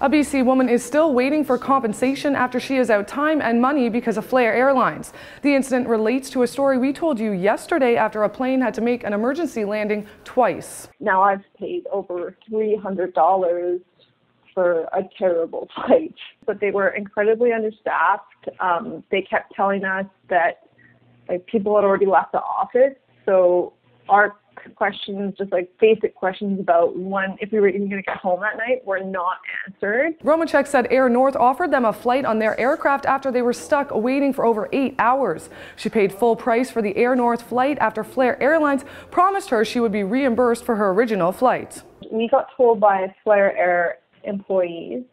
A BC woman is still waiting for compensation after she is out time and money because of Flair Airlines. The incident relates to a story we told you yesterday after a plane had to make an emergency landing twice. Now I've paid over $300 for a terrible flight, but they were incredibly understaffed. They kept telling us that people had already left the office, so our questions, just basic questions about if we were even going to get home that night, were not answered. Romachek said Air North offered them a flight on their aircraft after they were stuck waiting for over 8 hours. She paid full price for the Air North flight after Flair Airlines promised her she would be reimbursed for her original flight. We got told by Flair Air employees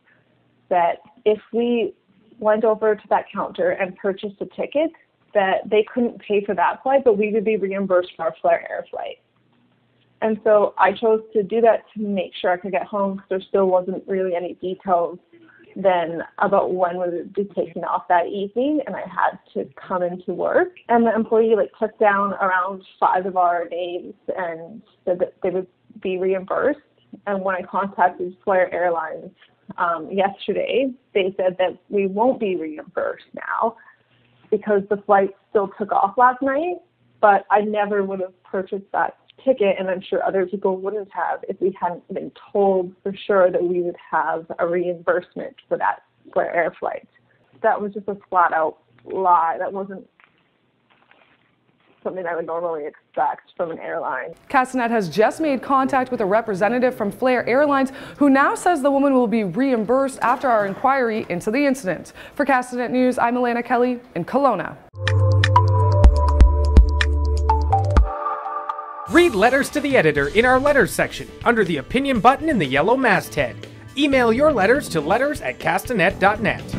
that if we went over to that counter and purchased a ticket, that they couldn't pay for that flight, but we would be reimbursed for our Flair Air flight. And so I chose to do that to make sure I could get home, because there still wasn't really any details then about when we would be taking off that evening, and I had to come into work. And the employee took down around 5 of our names and said that they would be reimbursed. And when I contacted Flair Airlines yesterday, they said that we won't be reimbursed now because the flight still took off last night, but I never would have purchased that ticket, and I'm sure other people wouldn't have if we hadn't been told for sure that we would have a reimbursement for that Flair Air flight. That was just a flat out lie. That wasn't something I would normally expect from an airline. Castanet has just made contact with a representative from Flair Airlines who now says the woman will be reimbursed after our inquiry into the incident. For Castanet News, I'm Alana Kelly in Kelowna. Read letters to the editor in our letters section under the opinion button in the yellow masthead. Email your letters to letters@castanet.net.